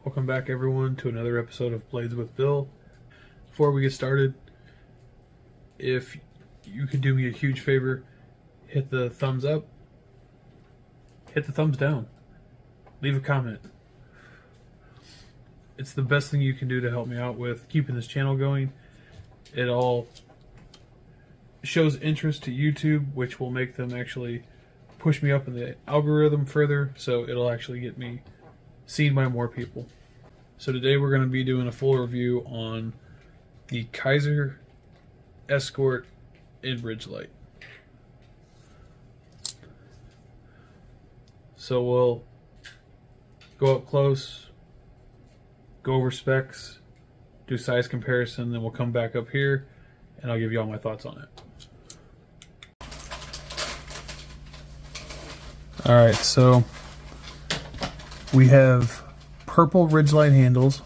Welcome back, everyone, to another episode of Blades with Bill. Before we get started, if you could do me a huge favor, hit the thumbs up, hit the thumbs down, leave a comment. It's the best thing you can do to help me out with keeping this channel going. It all shows interest to YouTube, which will make them actually push me up in the algorithm further, so it'll actually get me seen by more people. So today we're going to be doing a full review on the Kizer Escort Richlite. So we'll go up close, go over specs, do size comparison, then we'll come back up here and I'll give you all my thoughts on it. Alright, so we have purple Richlite handles,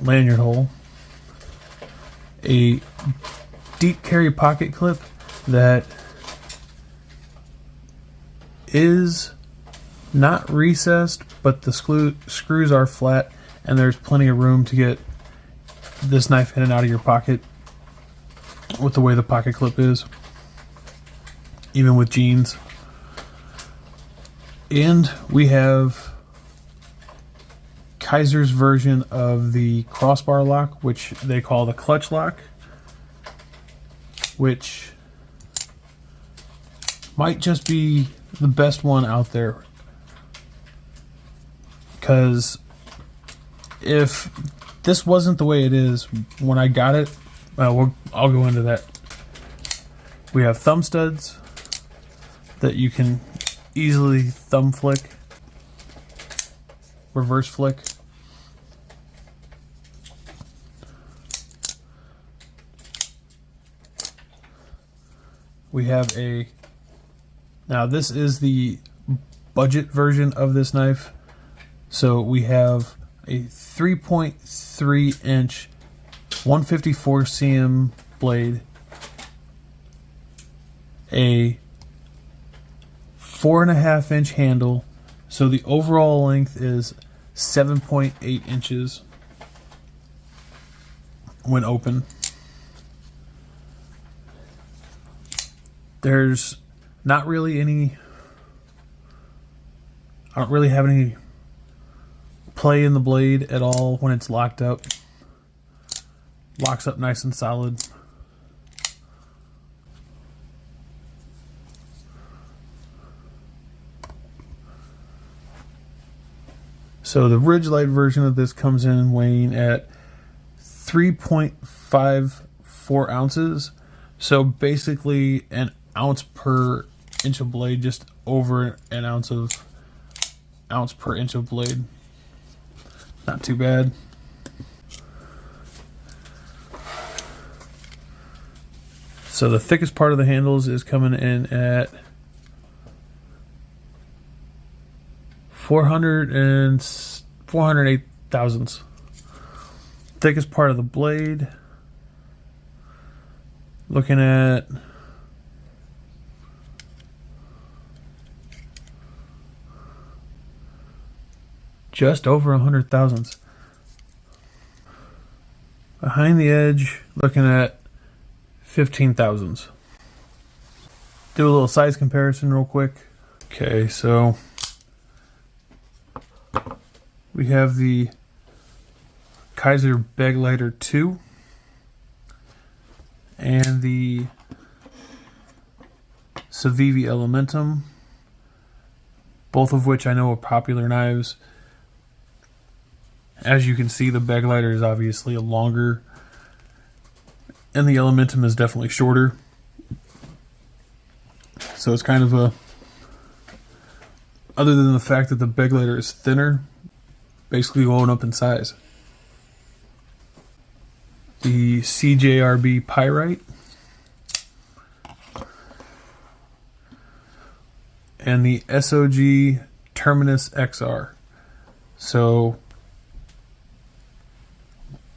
lanyard hole, a deep carry pocket clip that is not recessed, but the screws are flat and there's plenty of room to get this knife in and out of your pocket with the way the pocket clip is, even with jeans. And we have Kizer's version of the crossbar lock, which they call the clutch lock, which might just be the best one out there. Because if this wasn't the way it is when I got it, I'll go into that. We have thumb studs that you can easily thumb flick, reverse flick. We have now this is the budget version of this knife. So we have a 3.3 inch 154 cm blade, a 4.5 inch handle, so the overall length is 7.8 inches when open. There's not really any, I don't really have any play in the blade at all when it's locked up. Locks up nice and solid. So the Richlite version of this comes in weighing at 3.54 ounces. So basically an ounce per inch of blade, just over an ounce per inch of blade. Not too bad. So the thickest part of the handles is coming in at 408 thousandths. Thickest part of the blade, looking at just over 100 thousandths. Behind the edge, looking at 15 thousandths. Do a little size comparison real quick. Okay, so we have the Kizer Baglighter 2 and the Civivi Elementum, both of which I know are popular knives. As you can see, the Baglighter is obviously a longer, and the Elementum is definitely shorter. So it's kind of a, other than the fact that the Baglighter is thinner, basically going up in size. The CJRB Pyrite and the SOG Terminus XR. So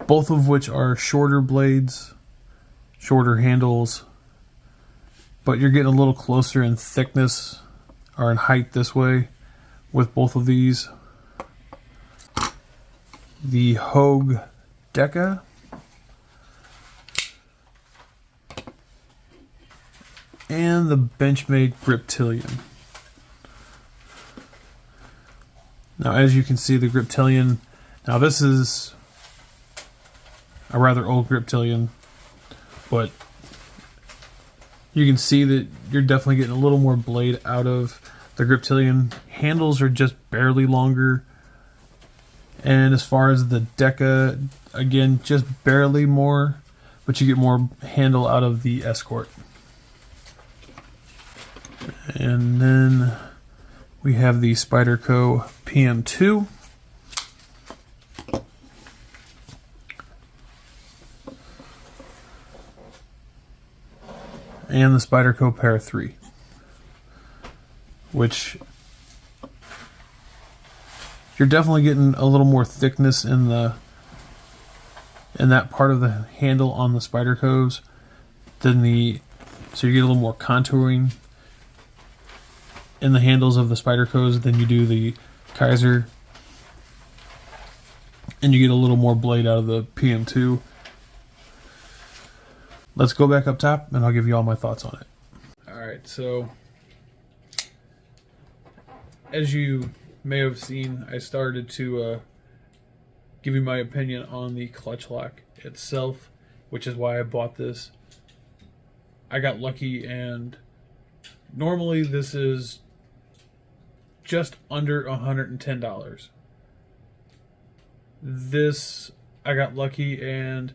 both of which are shorter blades, shorter handles, but you're getting a little closer in thickness or in height this way with both of these. the Hogue Deca, and the Benchmade Griptilian. Now, as you can see, the Griptilian, now this is a rather old Griptilian, but you can see that you're definitely getting a little more blade out of the Griptilian. Handles are just barely longer. And as far as the Deca, again, just barely more, but you get more handle out of the Escort. And then we have the Spyderco PM2. And the Spyderco Para 3, which you're definitely getting a little more thickness in that part of the handle on the Spydercos than so you get a little more contouring in the handles of the Spydercos than you do the Kizer, and you get a little more blade out of the PM2. Let's go back up top and I'll give you all my thoughts on it. Alright, so as you may have seen, I started to give you my opinion on the clutch lock itself, which is why I bought this. I got lucky, and normally this is just under $110. This, I got lucky and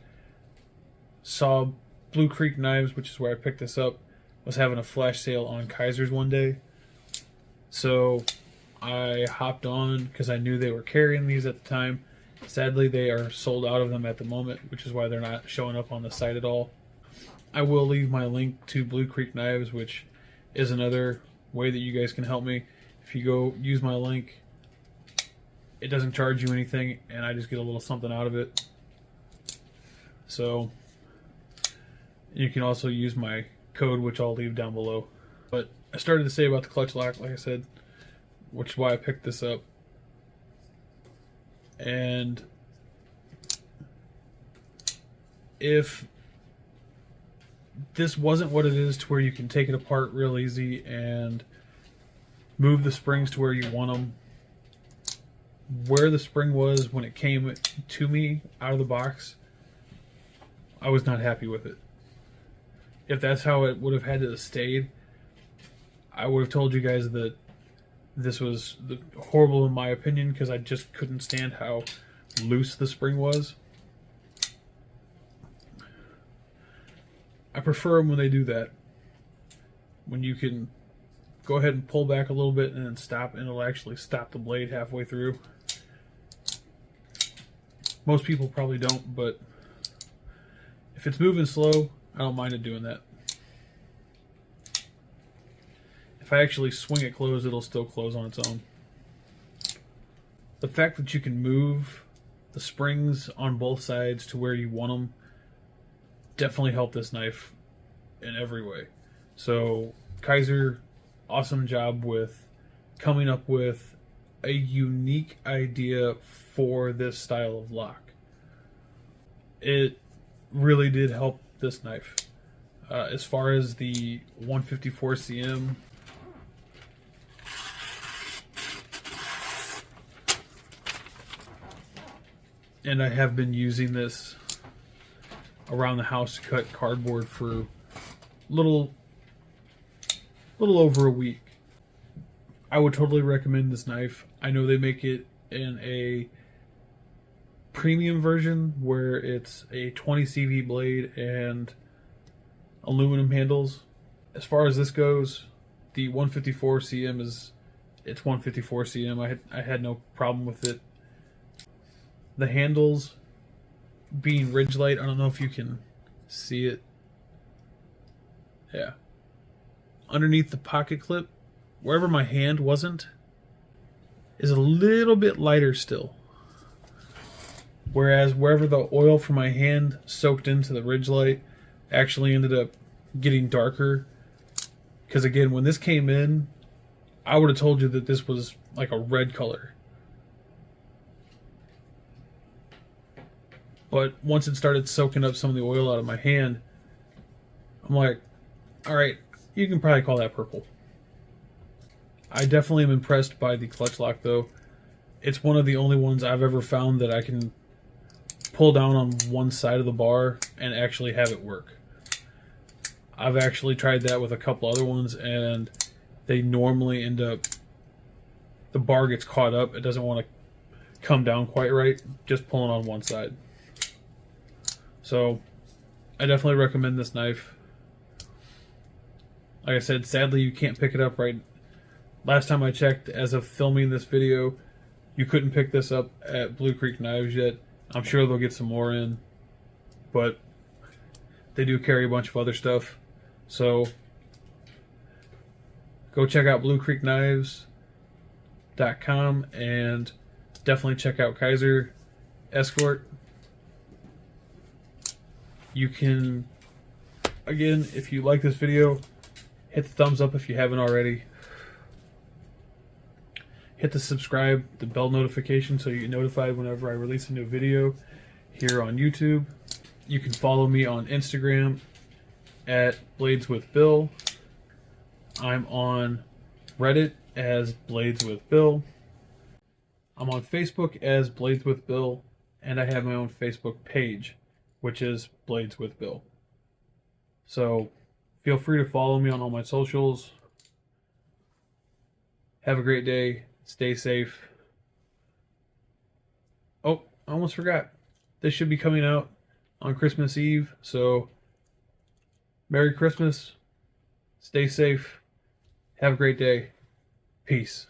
saw Blue Creek Knives, which is where I picked this up, was having a flash sale on Kizer's one day. So I hopped on because I knew they were carrying these at the time. Sadly, they are sold out of them at the moment, which is why they're not showing up on the site at all. I will leave my link to Blue Creek Knives, which is another way that you guys can help me. If you go use my link, it doesn't charge you anything, and I just get a little something out of it. So you can also use my code, which I'll leave down below. But I started to say about the clutch lock, like I said, which is why I picked this up. And if this wasn't what it is, to where you can take it apart real easy and move the springs to where you want them, where the spring was when it came to me out of the box, I was not happy with it. If that's how it would have had to have stayed, I would have told you guys that this was horrible in my opinion, because I just couldn't stand how loose the spring was. I prefer them when they do that, when you can go ahead and pull back a little bit and then stop, and it'll actually stop the blade halfway through. Most people probably don't, but if it's moving slow, I don't mind it doing that. If I actually swing it closed, it'll still close on its own. The fact that you can move the springs on both sides to where you want them definitely helped this knife in every way. So Kizer, awesome job with coming up with a unique idea for this style of lock. It really did help this knife. As far as the 154 cm, and I have been using this around the house to cut cardboard for little over a week. I would totally recommend this knife. I know they make it in a premium version where it's a 20 CV blade and aluminum handles. As far as this goes, the 154 cm it's 154 cm. I had no problem with it. The handles being Richlite, I don't know if you can see it. Yeah. Underneath the pocket clip, wherever my hand wasn't, is a little bit lighter still. Whereas wherever the oil from my hand soaked into the Richlite actually ended up getting darker. Because again, when this came in, I would have told you that this was like a red color. But once it started soaking up some of the oil out of my hand, I'm like, all right, you can probably call that purple. I definitely am impressed by the clutch lock, though. It's one of the only ones I've ever found that I can pull down on one side of the bar and actually have it work. I've actually tried that with a couple other ones, and they normally end up, the bar gets caught up. It doesn't want to come down quite right, just pulling on one side. So I definitely recommend this knife. Like I said, sadly you can't pick it up right. Last time I checked, as of filming this video, you couldn't pick this up at Blue Creek Knives yet. I'm sure they'll get some more in, but they do carry a bunch of other stuff. So go check out bluecreekknives.com and definitely check out Kizer Escort. You can, again, if you like this video, hit the thumbs up if you haven't already. Hit the subscribe, the bell notification, so you get notified whenever I release a new video here on YouTube. You can follow me on Instagram at Bladeswithbill. I'm on Reddit as Bladeswithbill. I'm on Facebook as Bladeswithbill, and I have my own Facebook page, which is Bladeswithbill. So feel free to follow me on all my socials. Have a great day. Stay safe. Oh, I almost forgot. This should be coming out on Christmas Eve, so Merry Christmas. Stay safe. Have a great day. Peace.